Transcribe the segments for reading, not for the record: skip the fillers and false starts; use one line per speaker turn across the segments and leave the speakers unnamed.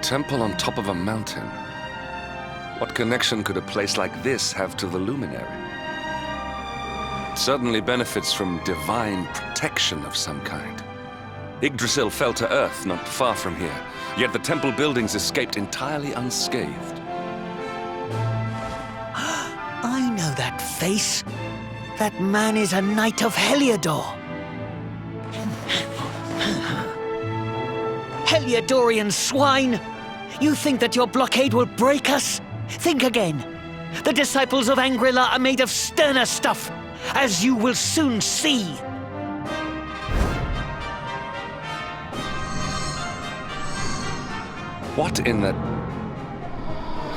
temple on top of a mountain. What connection could a place like this have to the luminary? It certainly benefits from divine protection of some kind. Yggdrasil fell to earth not far from here, yet the temple buildings escaped entirely unscathed.
I know that face. That man is a knight of Heliodor. Heliodorian swine! You think that your blockade will break us? Think again. The disciples of Angrila are made of sterner stuff, as you will soon see.
What in the...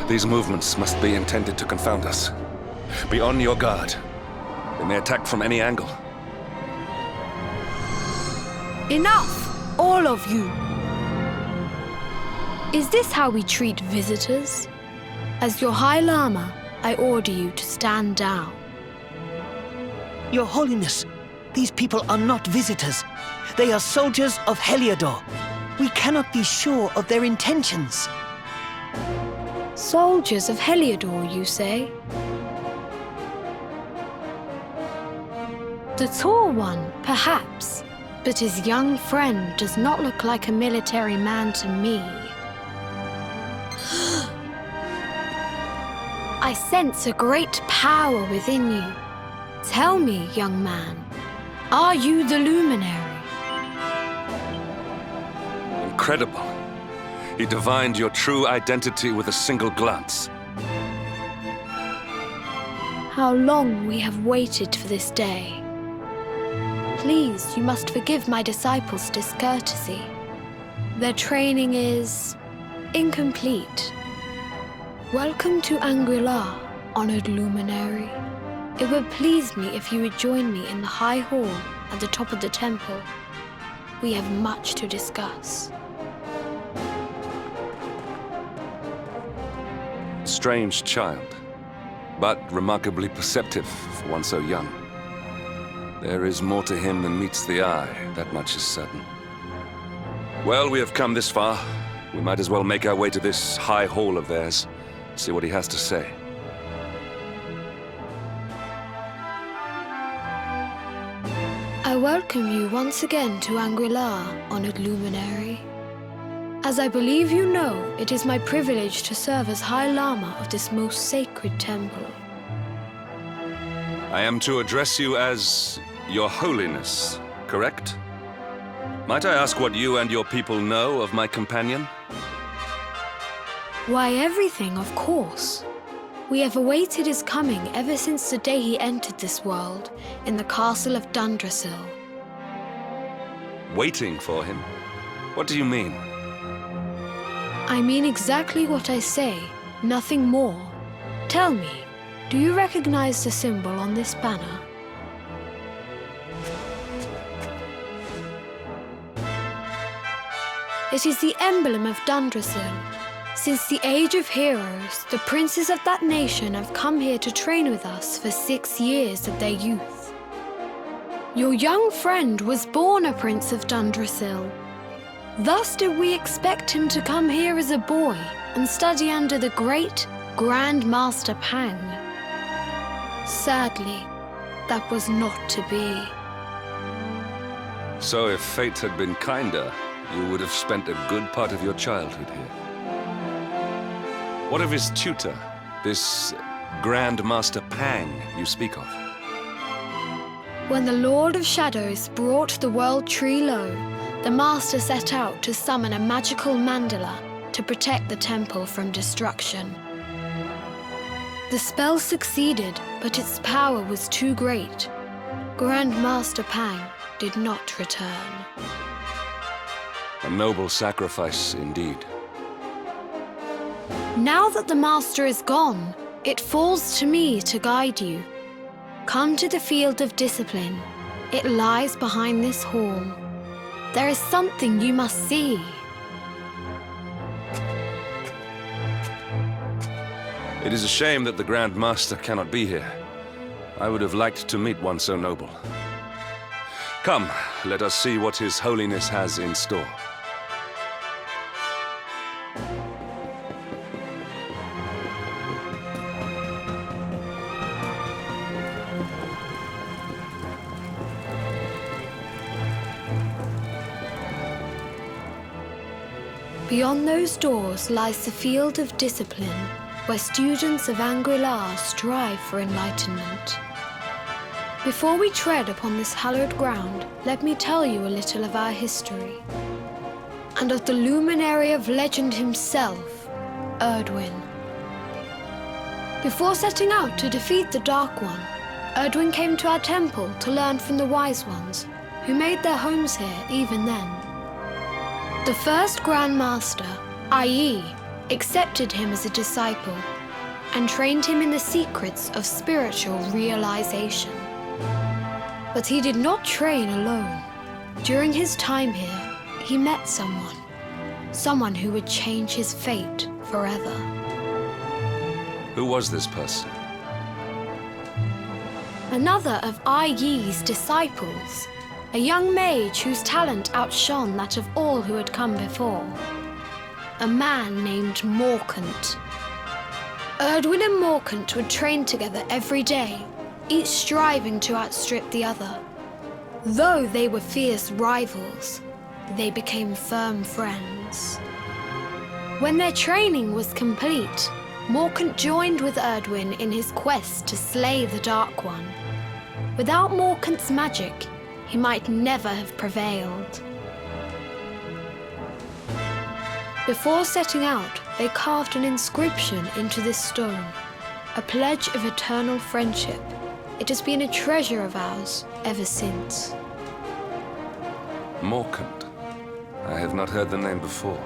These movements must be intended to confound us. Be on your guard. They may attack from any angle.
Enough, all of you. Is this how we treat visitors? As your High Lama, I order you to stand down.
Your Holiness, these people are not visitors. They are soldiers of Heliodor. We cannot be sure of their intentions.
Soldiers of Heliodor, you say? The tall one, perhaps, but his young friend does not look like a military man to me. I sense a great power within you. Tell me, young man, are you the luminary?
Incredible. He divined your true identity with a single glance.
How long we have waited for this day. Please, you must forgive my disciples' discourtesy. Their training is incomplete. Welcome to Angrila, honored luminary. It would please me if you would join me in the high hall at the top of the temple. We have much to discuss.
Strange child, but remarkably perceptive for one so young. There is more to him than meets the eye, that much is certain. Well, we have come this far. We might as well make our way to this high hall of theirs, see what he has to say.
I welcome you once again to Angrila, honored luminary. As I believe you know, it is my privilege to serve as High Lama of this most sacred temple.
I am to address you as Your Holiness, correct? Might I ask what you and your people know of my companion?
Why, everything, of course. We have awaited his coming ever since the day he entered this world in the castle of Dundrasil.
Waiting for him? What do you mean?
I mean exactly what I say, nothing more. Tell me, do you recognize the symbol on this banner? It is the emblem of Dundrasil. Since the age of heroes, the princes of that nation have come here to train with us for 6 years of their youth. Your young friend was born a prince of Dundrasil. Thus did we expect him to come here as a boy and study under the great Grand Master Pang. Sadly, that was not to be.
So if fate had been kinder, you would have spent a good part of your childhood here. What of his tutor, this Grand Master Pang you speak of?
When the Lord of Shadows brought the world tree low, the Master set out to summon a magical mandala to protect the temple from destruction. The spell succeeded, but its power was too great. Grand Master Pang did not return.
A noble sacrifice indeed.
Now that the Master is gone, it falls to me to guide you. Come to the field of discipline. It lies behind this hall. There is something you must see.
It is a shame that the Grand Master cannot be here. I would have liked to meet one so noble. Come, let us see what His Holiness has in store.
Beyond those doors lies the field of discipline, where students of Angri-La strive for enlightenment. Before we tread upon this hallowed ground, let me tell you a little of our history, and of the luminary of legend himself, Erdwin. Before setting out to defeat the Dark One, Erdwin came to our temple to learn from the Wise Ones, who made their homes here even then. The first Grand Master, i.e., accepted him as a disciple and trained him in the secrets of spiritual realization. But he did not train alone. During his time here, he met someone who would change his fate forever.
Who was this person?
Another of Ai Yi's disciples, a young mage whose talent outshone that of all who had come before. A man named Morkant. Erdwin and Morkant would train together every day, each striving to outstrip the other. Though they were fierce rivals, they became firm friends. When their training was complete, Morkant joined with Erdwin in his quest to slay the Dark One. Without Morkant's magic, he might never have prevailed. Before setting out, they carved an inscription into this stone, a pledge of eternal friendship. It has been a treasure of ours ever since.
Morkant. I have not heard the name before.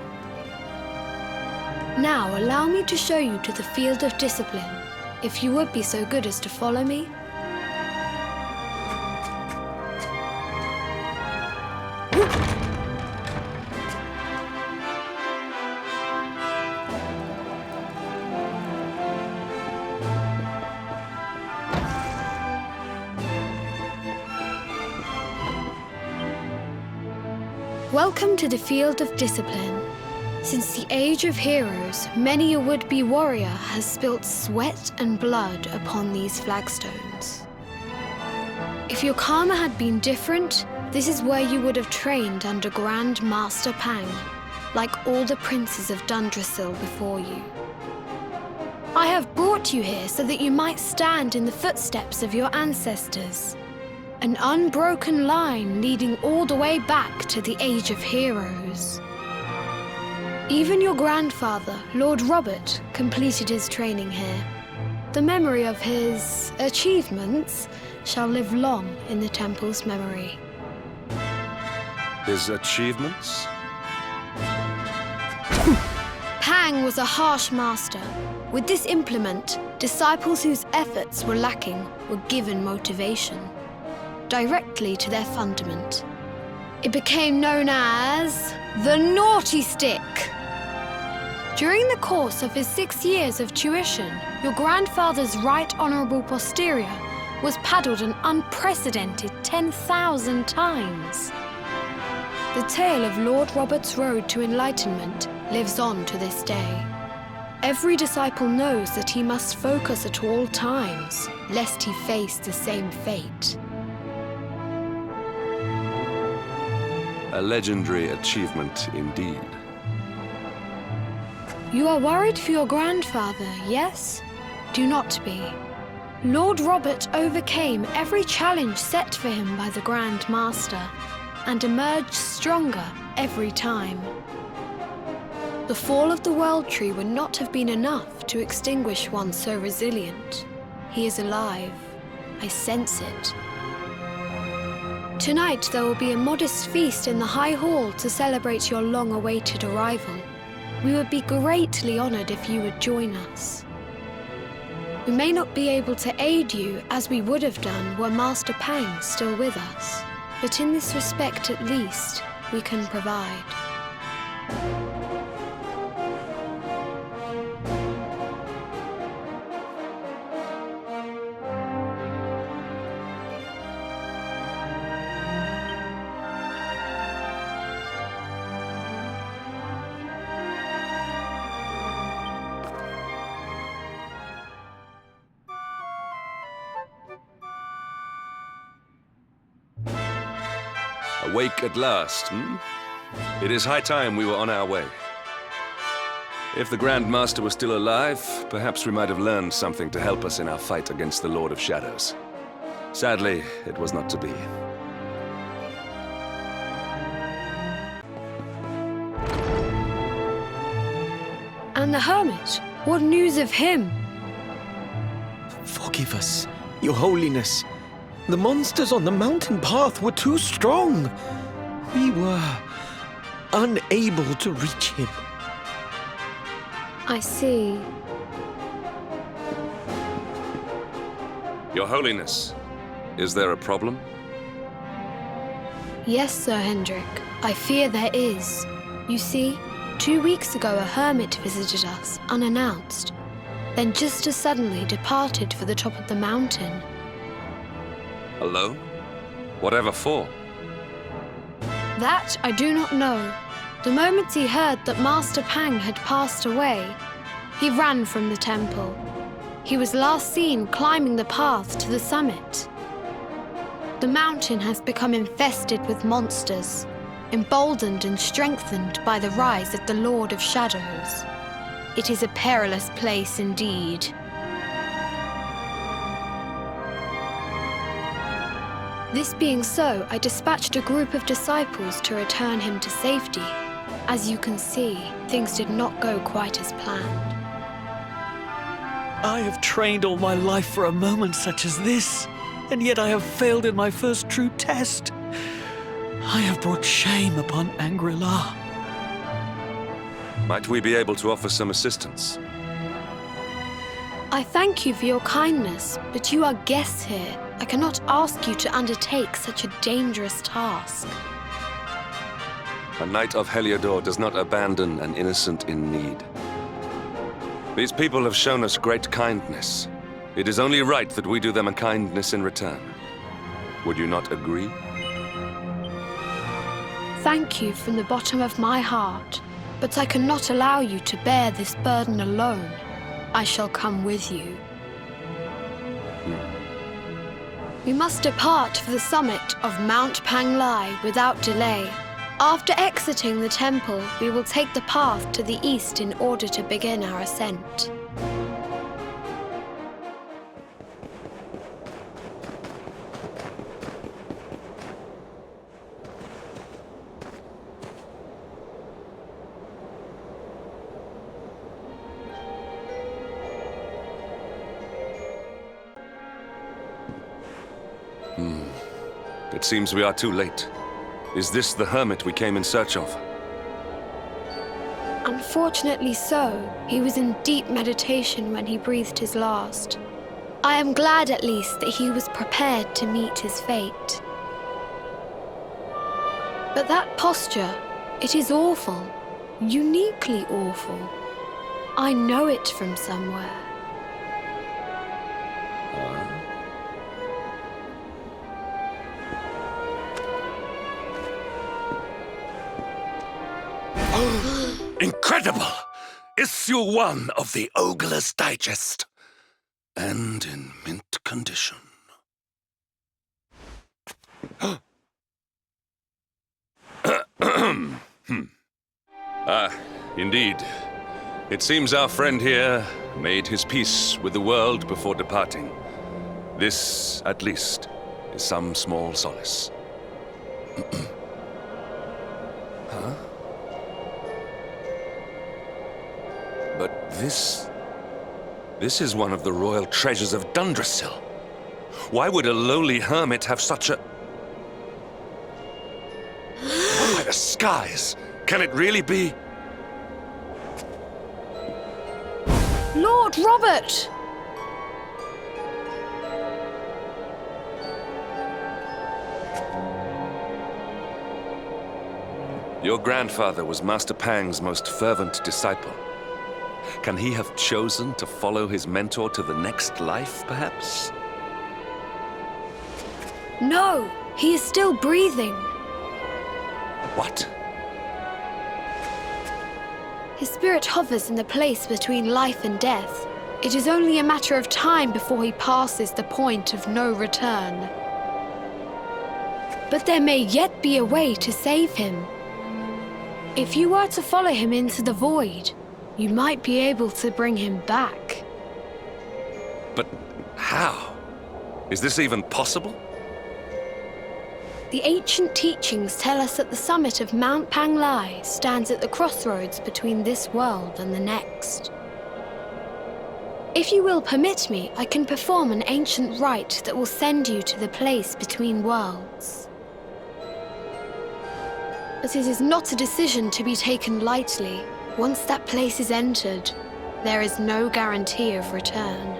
Now allow me to show you to the field of discipline, if you would be so good as to follow me. Welcome to the field of discipline. Since the age of heroes, many a would-be warrior has spilt sweat and blood upon these flagstones. If your karma had been different, this is where you would have trained under Grand Master Pang, like all the princes of Dundrasil before you. I have brought you here so that you might stand in the footsteps of your ancestors. An unbroken line leading all the way back to the Age of Heroes. Even your grandfather, Lord Robert, completed his training here. The memory of his achievements shall live long in the temple's memory.
His achievements?
Pang was a harsh master. With this implement, disciples whose efforts were lacking were given motivation directly to their fundament. It became known as the Naughty Stick. During the course of his 6 years of tuition, your grandfather's right honourable posterior was paddled an unprecedented 10,000 times. The tale of Lord Robert's road to enlightenment lives on to this day. Every disciple knows that he must focus at all times, lest he face the same fate.
A legendary achievement indeed.
You are worried for your grandfather, yes? Do not be. Lord Robert overcame every challenge set for him by the Grand Master and emerged stronger every time. The fall of the World Tree would not have been enough to extinguish one so resilient. He is alive. I sense it. Tonight there will be a modest feast in the High Hall to celebrate your long-awaited arrival. We would be greatly honored if you would join us. We may not be able to aid you as we would have done were Master Pang still with us, but in this respect at least, we can provide.
Awake at last, hmm? It is high time we were on our way. If the Grand Master was still alive, perhaps we might have learned something to help us in our fight against the Lord of Shadows. Sadly, it was not to be.
And the hermit? What news of him?
Forgive us, Your Holiness. The monsters on the mountain path were too strong. We were unable to reach him.
I see.
Your Holiness, is there a problem?
Yes, Sir Hendrik. I fear there is. You see, 2 weeks ago a hermit visited us, unannounced. Then just as suddenly departed for the top of the mountain.
Alone? Whatever for?
That I do not know. The moment he heard that Master Pang had passed away, he ran from the temple. He was last seen climbing the path to the summit. The mountain has become infested with monsters, emboldened and strengthened by the rise of the Lord of Shadows. It is a perilous place indeed. This being so, I dispatched a group of disciples to return him to safety. As you can see, things did not go quite as planned.
I have trained all my life for a moment such as this, and yet I have failed in my first true test. I have brought shame upon Angri-La.
Might we be able to offer some assistance?
I thank you for your kindness, but you are guests here. I cannot ask you to undertake such a dangerous task.
A knight of Heliodor does not abandon an innocent in need. These people have shown us great kindness. It is only right that we do them a kindness in return. Would you not agree?
Thank you from the bottom of my heart, but I cannot allow you to bear this burden alone. I shall come with you. We must depart for the summit of Mount Panglai without delay. After exiting the temple, we will take the path to the east in order to begin our ascent.
It seems we are too late. Is this the hermit we came in search of?
Unfortunately so. He was in deep meditation when he breathed his last. I am glad at least that he was prepared to meet his fate. But that posture, it is awful. Uniquely awful. I know it from somewhere.
Incredible! Issue 1 of the Ogler's Digest. And in mint condition. Indeed. It seems our friend here made his peace with the world before departing. This, at least, is some small solace. Huh? But this is one of the royal treasures of Dundrasil. Why would a lowly hermit have such a... By the skies! Can it really be?
Lord Robert!
Your grandfather was Master Pang's most fervent disciple. Can he have chosen to follow his mentor to the next life, perhaps?
No, he is still breathing.
What?
His spirit hovers in the place between life and death. It is only a matter of time before he passes the point of no return. But there may yet be a way to save him. If you were to follow him into the void, You might be able to bring him back.
But how? Is this even possible?
The ancient teachings tell us that the summit of Mount Panglai stands at the crossroads between this world and the next. If you will permit me, I can perform an ancient rite that will send you to the place between worlds. But it is not a decision to be taken lightly. Once that place is entered, there is no guarantee of return.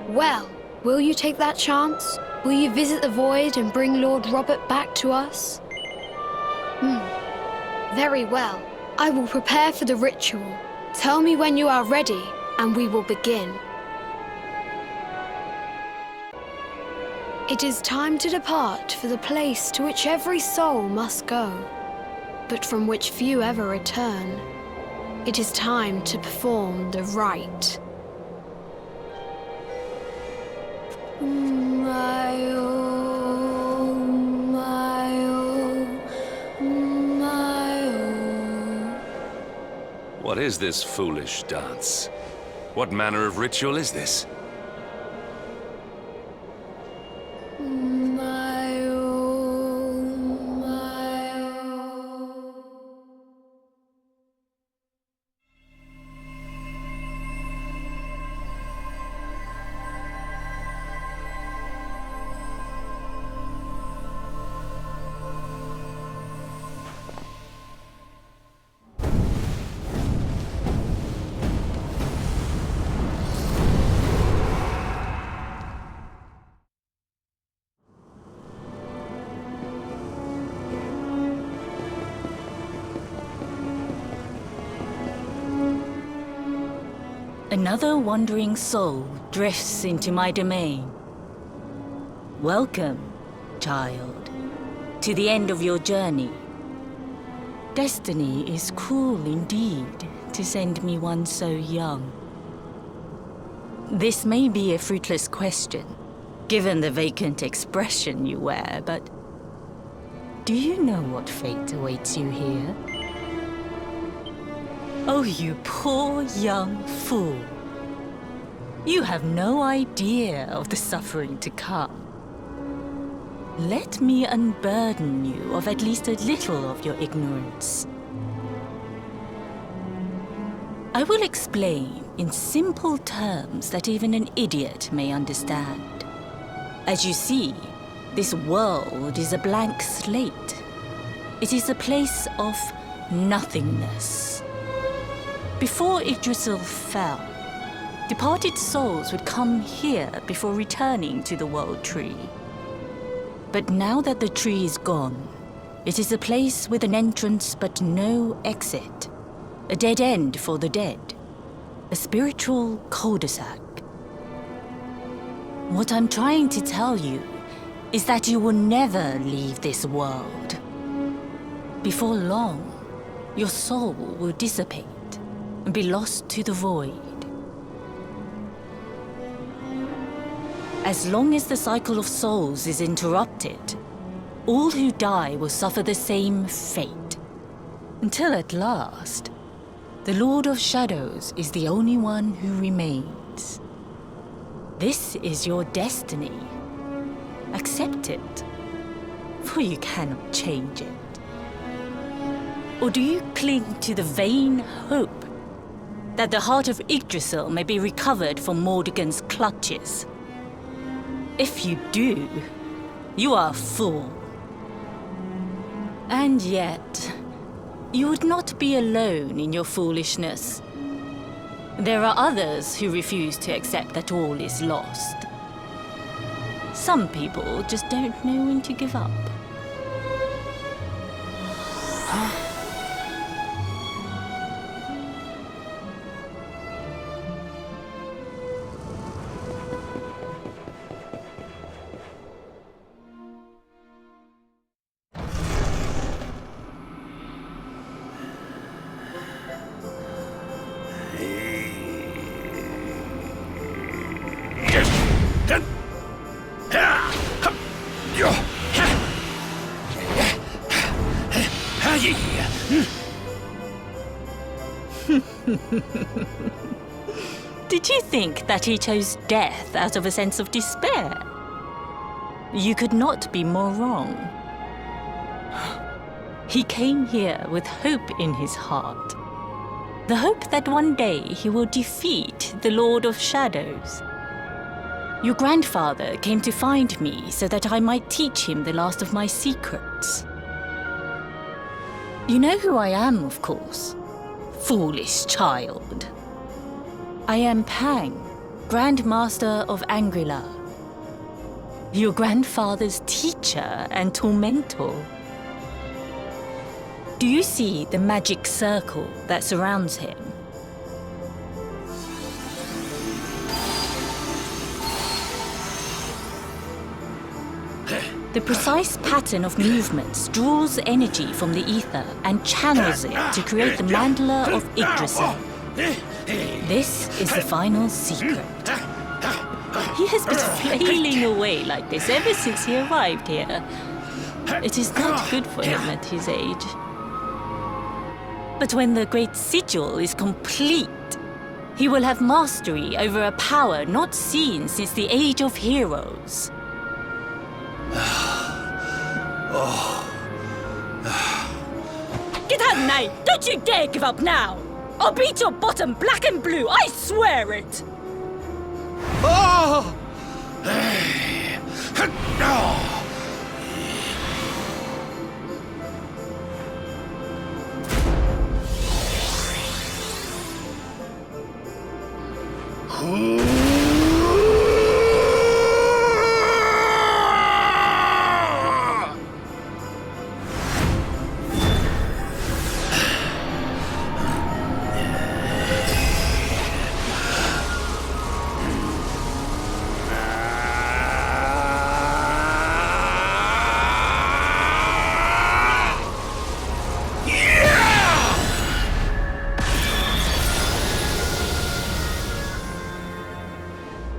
Well, will you take that chance? Will you visit the void and bring Lord Robert back to us? Very well. I will prepare for the ritual. Tell me when you are ready, and we will begin. It is time to depart for the place to which every soul must go, but from which few ever return. It is time to perform the rite.
What is this foolish dance? What manner of ritual is this?
Another wandering soul drifts into my domain. Welcome, child, to the end of your journey. Destiny is cruel indeed to send me one so young. This may be a fruitless question, given the vacant expression you wear, but do you know what fate awaits you here? Oh, you poor young fool. You have no idea of the suffering to come. Let me unburden you of at least a little of your ignorance. I will explain in simple terms that even an idiot may understand. As you see, this world is a blank slate. It is a place of nothingness. Before Yggdrasil fell, departed souls would come here before returning to the World Tree. But now that the tree is gone, it is a place with an entrance but no exit. A dead end for the dead. A spiritual cul-de-sac. What I'm trying to tell you is that you will never leave this world. Before long, your soul will dissipate and be lost to the void. As long as the cycle of souls is interrupted, all who die will suffer the same fate. Until at last, the Lord of Shadows is the only one who remains. This is your destiny. Accept it, for you cannot change it. Or do you cling to the vain hope that the heart of Yggdrasil may be recovered from Mordegon's clutches? If you do, you are a fool. And yet, you would not be alone in your foolishness. There are others who refuse to accept that all is lost. Some people just don't know when to give up. Did you think that he chose death out of a sense of despair? You could not be more wrong. He came here with hope in his heart. The hope that one day he will defeat the Lord of Shadows. Your grandfather came to find me so that I might teach him the last of my secrets. You know who I am, of course. Foolish child. I am Pang, Grand Master of Angrila. Your grandfather's teacher and tormentor. Do you see the magic circle that surrounds him? The precise pattern of movements draws energy from the ether and channels it to create the mandala of Yggdrasil. This is the final secret. He has been flailing away like this ever since he arrived here. It is not good for him at his age. But when the great sigil is complete, he will have mastery over a power not seen since the Age of Heroes. Get out, Nay! Don't you dare give up now! I'll beat your bottom black and blue, I swear it!
Oh!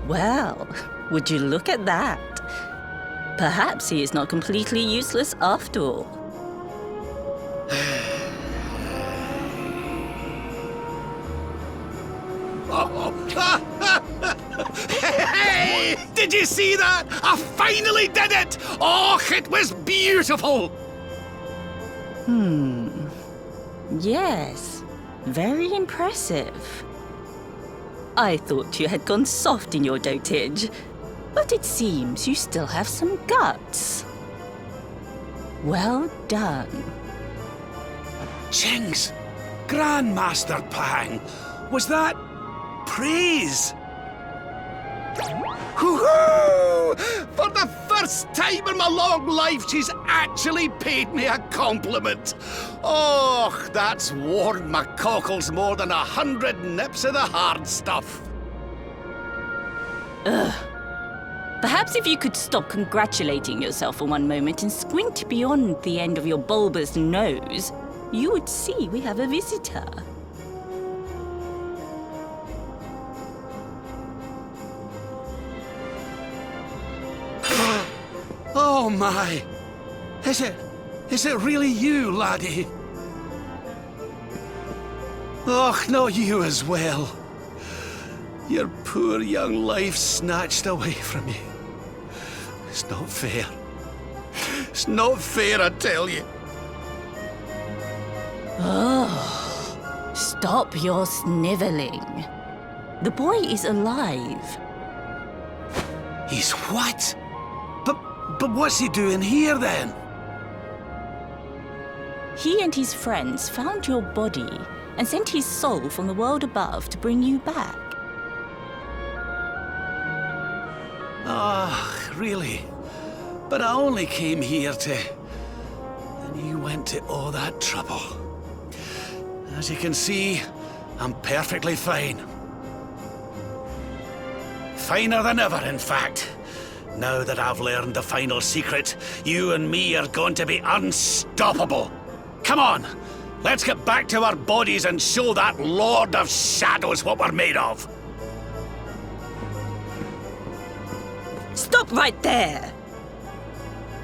Well, would you look at that? Perhaps he is not completely useless after all.
Hey! Did you see that? I finally did it! Oh, it was beautiful!
Yes, very impressive. I thought you had gone soft in your dotage, but it seems you still have some guts. Well done.
Jinx! Grandmaster Pang! Was that praise? Hoo-hoo! For the first time in my long life, she's actually paid me a compliment. Oh, that's warmed my cockles more than 100 nips of the hard stuff.
Perhaps if you could stop congratulating yourself for one moment and squint beyond the end of your bulbous nose, you would see we have a visitor.
Oh my! Is it really you, laddie? Och, not you as well. Your poor young life snatched away from you. It's not fair. It's not fair, I tell you.
Oh, stop your sniveling. The boy is alive.
He's what? But what's he doing here then?
He and his friends found your body and sent his soul from the world above to bring you back.
Ah, really? But I only came here to... And you went to all that trouble. As you can see, I'm perfectly fine. Finer than ever, in fact. Now that I've learned the final secret, you and me are going to be unstoppable. Come on, let's get back to our bodies and show that Lord of Shadows what we're made of.
Stop right there!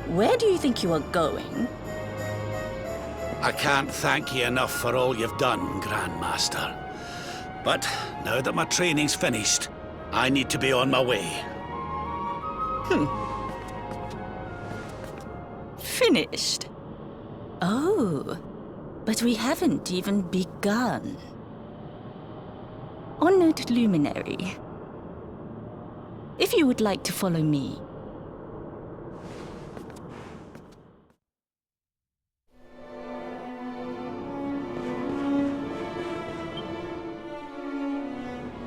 Where do you think you are going?
I can't thank you enough for all you've done, Grandmaster. But now that my training's finished, I need to be on my way.
Finished? Oh, but we haven't even begun. Honored Luminary, if you would like to follow me.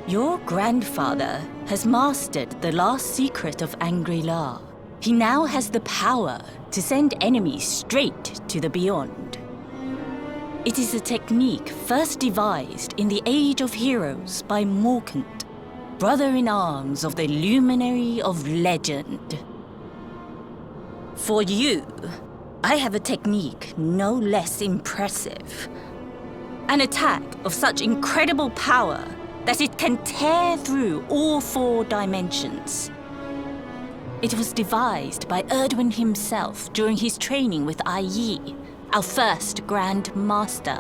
Your grandfather has mastered the last secret of Angri-La. He now has the power to send enemies straight to the beyond. It is a technique first devised in the Age of Heroes by Morkant, brother-in-arms of the Luminary of Legend. For you, I have a technique no less impressive. An attack of such incredible power that it can tear through all 4 dimensions. It was devised by Erdwin himself during his training with Yi, our first Grand Master.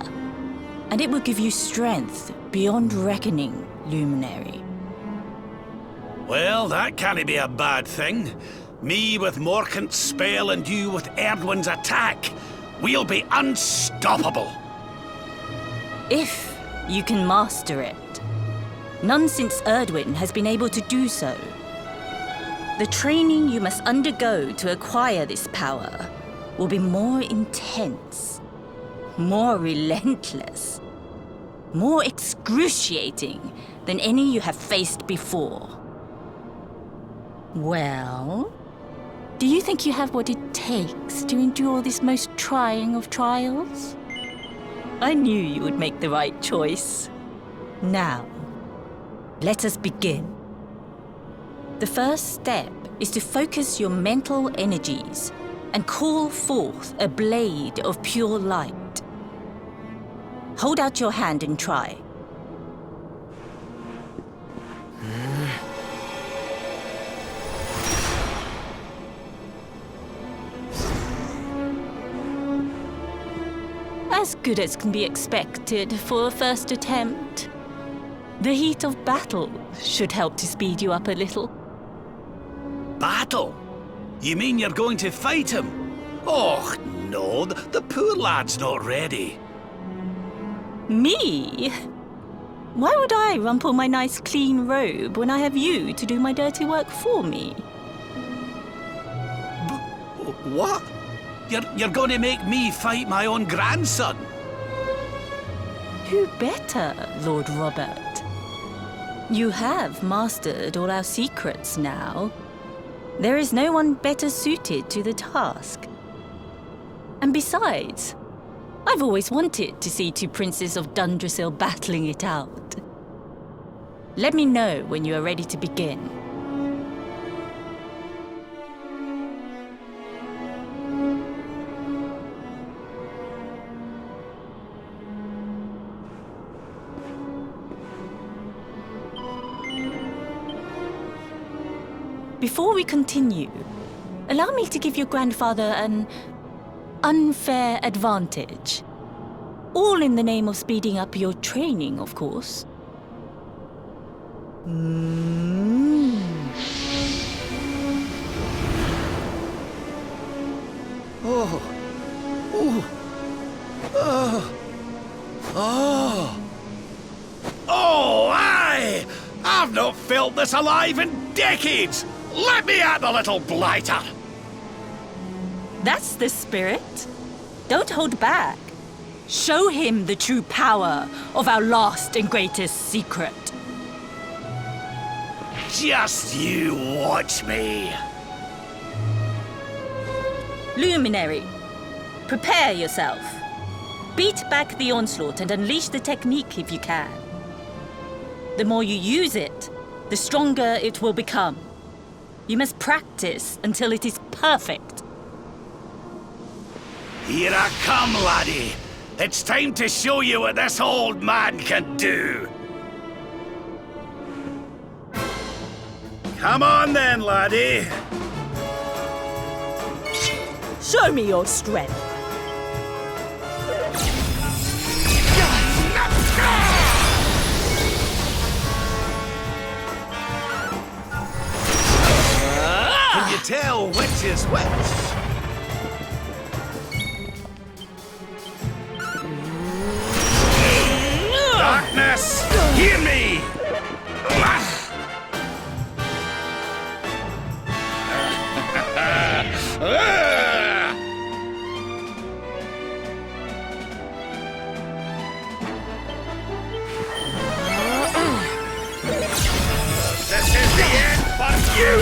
And it will give you strength beyond reckoning, Luminary.
Well, that can't be a bad thing. Me with Morkant's spell and you with Erdwin's attack. We'll be unstoppable.
If you can master it. None since Erdwin has been able to do so. The training you must undergo to acquire this power will be more intense, more relentless, more excruciating than any you have faced before. Well, do you think you have what it takes to endure this most trying of trials? I knew you would make the right choice. Now, let us begin. The first step is to focus your mental energies and call forth a blade of pure light. Hold out your hand and try. As good as can be expected for a first attempt. The heat of battle should help to speed you up a little.
Battle? You mean you're going to fight him? Oh, no, the poor lad's not ready.
Me? Why would I rumple my nice clean robe when I have you to do my dirty work for me?
What? You're going to make me fight my own grandson?
Who better, Lord Robert? You have mastered all our secrets now. There is no one better suited to the task. And besides, I've always wanted to see 2 princes of Dundrasil battling it out. Let me know when you are ready to begin. Before we continue, allow me to give your grandfather an unfair advantage. All in the name of speeding up your training, of course.
Oh. Oh.
Oh, aye! I've not felt this alive in decades! Let me at the little blighter!
That's the spirit. Don't hold back. Show him the true power of our last and greatest secret.
Just you watch me!
Luminary, prepare yourself. Beat back the onslaught and unleash the technique if you can. The more you use it, the stronger it will become. You must practice until it is perfect.
Here I come, laddie. It's time to show you what this old man can do. Come on then, laddie.
Show me your strength.
tell which is which? Darkness, hear me! This is the end for you!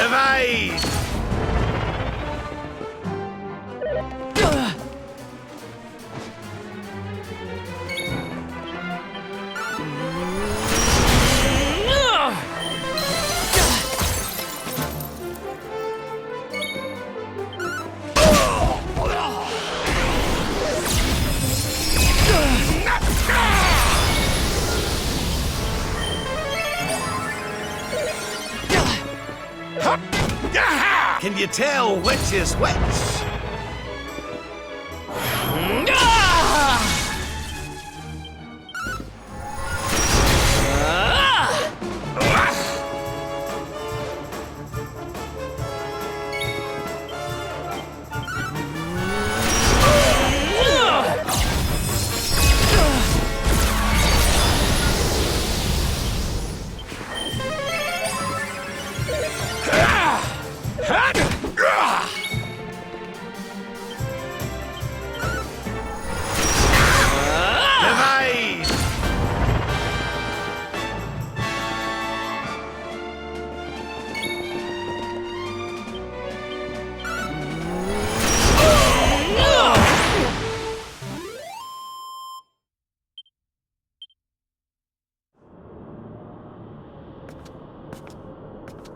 Divide! Can you tell which is which? Divide!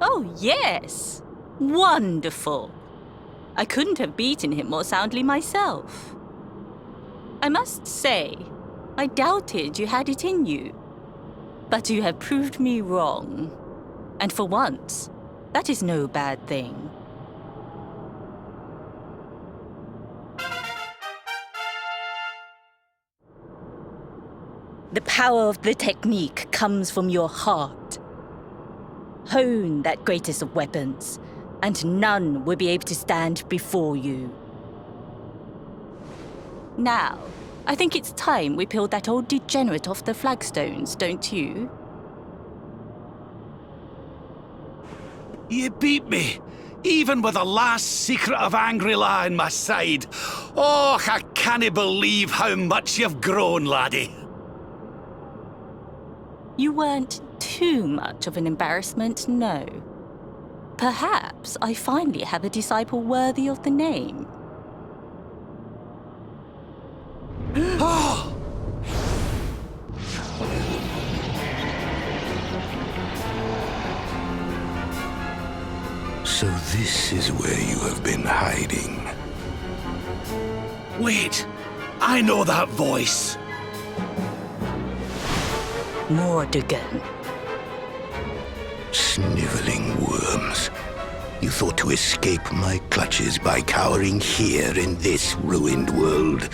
Oh, yes! Wonderful! I couldn't have beaten him more soundly myself. I must say, I doubted you had it in you. But you have proved me wrong. And for once, that is no bad thing. The power of the technique comes from your heart. Hone that greatest of weapons, and none will be able to stand before you. Now, I think it's time we peeled that old degenerate off the flagstones, don't you?
You beat me, even with the last secret of Angry-La in my side. Oh, I can't believe how much you've grown, laddie.
You weren't too much of an embarrassment, no. Perhaps I finally have a disciple worthy of the name.
Oh!
So this is where you have been hiding.
Wait, I know that voice.
Mordegon.
Sniveling worms. You thought to escape my clutches by cowering here in this ruined world.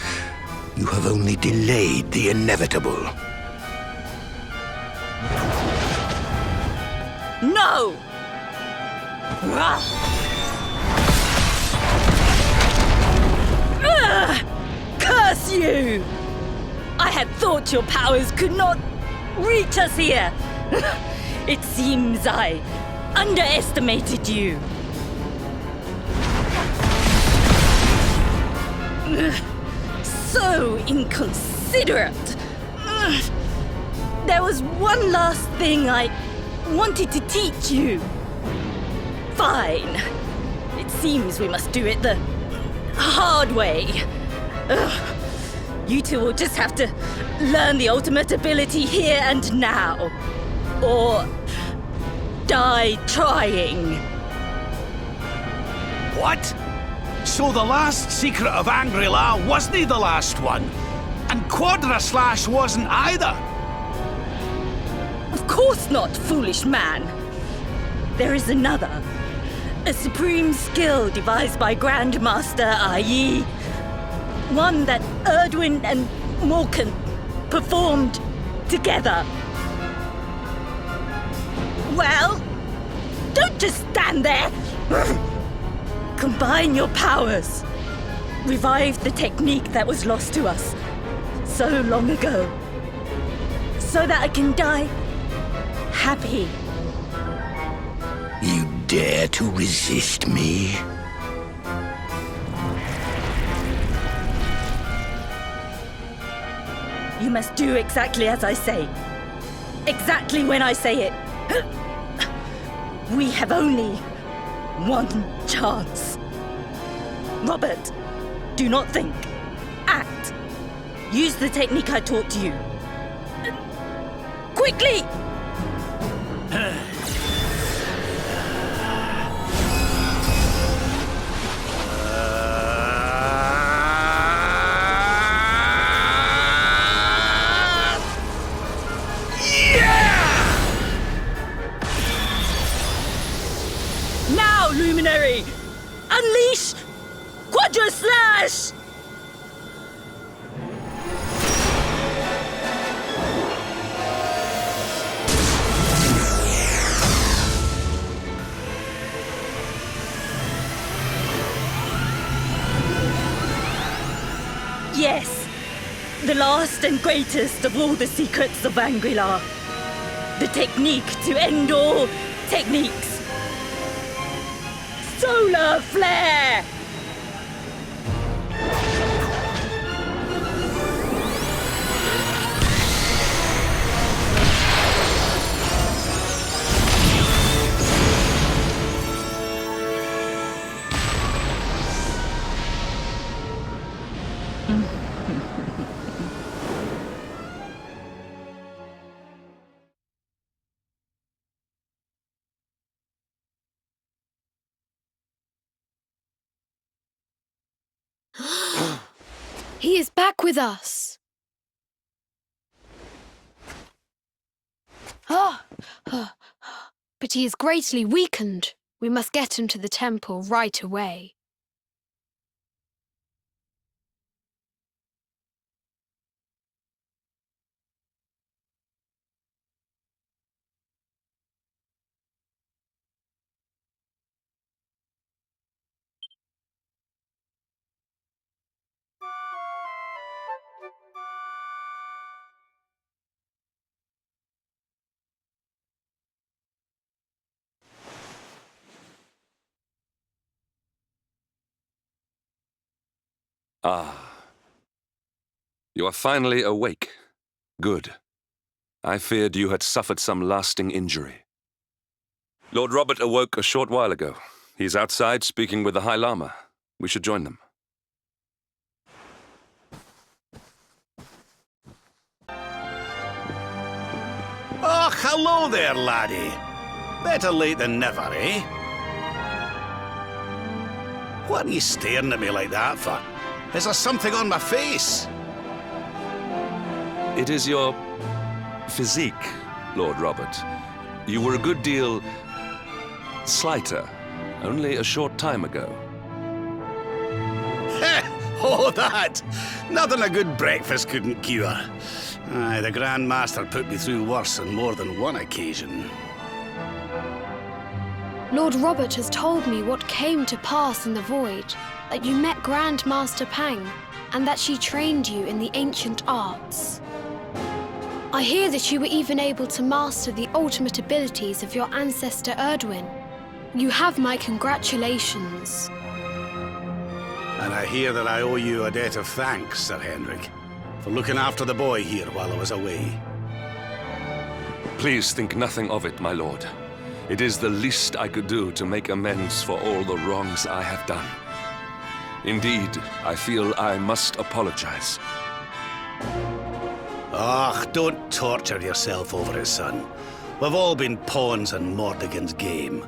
You have only delayed the inevitable.
No! Curse you! I had thought your powers could not reach us here. It seems I underestimated you. So inconsiderate. There was one last thing I wanted to teach you. Fine. It seems we must do it the hard way. You two will just have to learn the ultimate ability here and now. Or die trying.
What? So the last secret of Angry-La wasn't the last one. And Quadra-Slash wasn't either.
Of course not, foolish man. There is another. A supreme skill devised by Grandmaster i.e. one that Erdwin and Morkan performed together. Well, don't just stand there. Combine your powers. Revive the technique that was lost to us so long ago. So that I can die happy.
You dare to resist me?
You must do exactly as I say. Exactly when I say it. We have only one chance. Robert, do not think. Act. Use the technique I taught you. Quickly! Now, Luminary! Unleash Quadra-Slash! Yes, the last and greatest of all the secrets of Angry-La. The technique to end all techniques. Solar Flare!
He is back with us. But he is greatly weakened. We must get him to the temple right away.
Ah. You are finally awake. Good. I feared you had suffered some lasting injury. Lord Robert awoke a short while ago. He's outside speaking with the High Lama. We should join them.
Oh, hello there, laddie. Better late than never, eh? What are you staring at me like that for? Is there something on my face?
It is your physique, Lord Robert. You were a good deal slighter only a short time ago.
Oh, that! Nothing a good breakfast couldn't cure. Aye, the Grand Master put me through worse on more than one occasion.
Lord Robert has told me what came to pass in the void, that you met Grand Master Pang, and that she trained you in the ancient arts. I hear that you were even able to master the ultimate abilities of your ancestor Erdwin. You have my congratulations.
And I hear that I owe you a debt of thanks, Sir Henrik, for looking after the boy here while I was away.
Please think nothing of it, my lord. It is the least I could do to make amends for all the wrongs I have done. Indeed, I feel I must apologize.
Ah, don't torture yourself over it, son. We've all been pawns in Mordegon's game.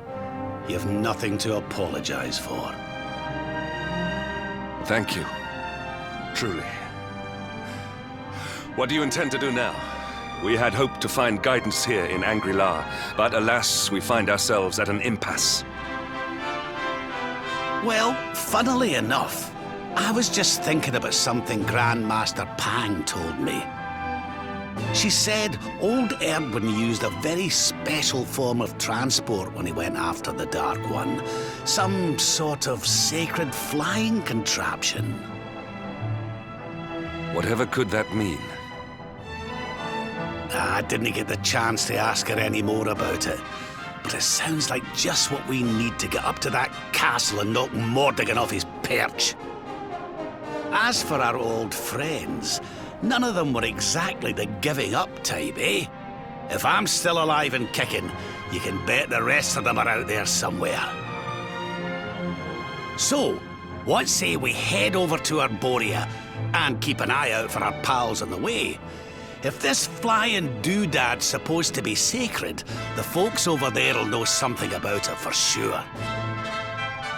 You've nothing to apologize for.
Thank you. Truly. What do you intend to do now? We had hoped to find guidance here in Angri-La, but alas, we find ourselves at an impasse.
Well, funnily enough, I was just thinking about something Grandmaster Pang told me. She said old Erdwin used a very special form of transport when he went after the Dark One. Some sort of sacred flying contraption.
Whatever could that mean?
I didn't get the chance to ask her any more about it. But it sounds like just what we need to get up to that castle and knock Mordegon off his perch. As for our old friends, none of them were exactly the giving up type, eh? If I'm still alive and kicking, you can bet the rest of them are out there somewhere. So, what say we head over to Arborea and keep an eye out for our pals on the way? If this flying doodad's supposed to be sacred, the folks over there'll know something about it for sure.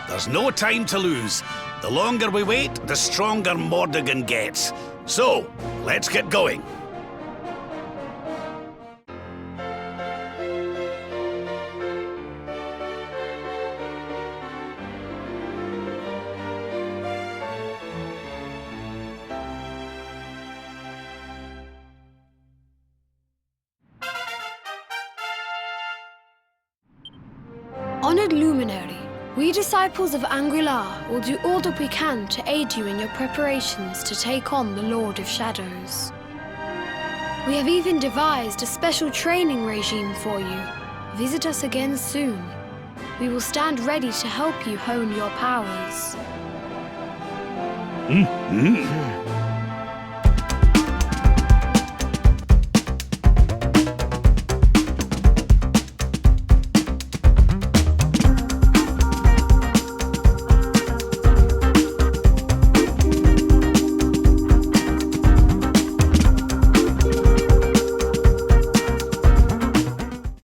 There's no time to lose. The longer we wait, the stronger Mordegon gets. So, let's get going.
Honored Luminary, we disciples of Angri-La will do all that we can to aid you in your preparations to take on the Lord of Shadows. We have even devised a special training regime for you. Visit us again soon. We will stand ready to help you hone your powers.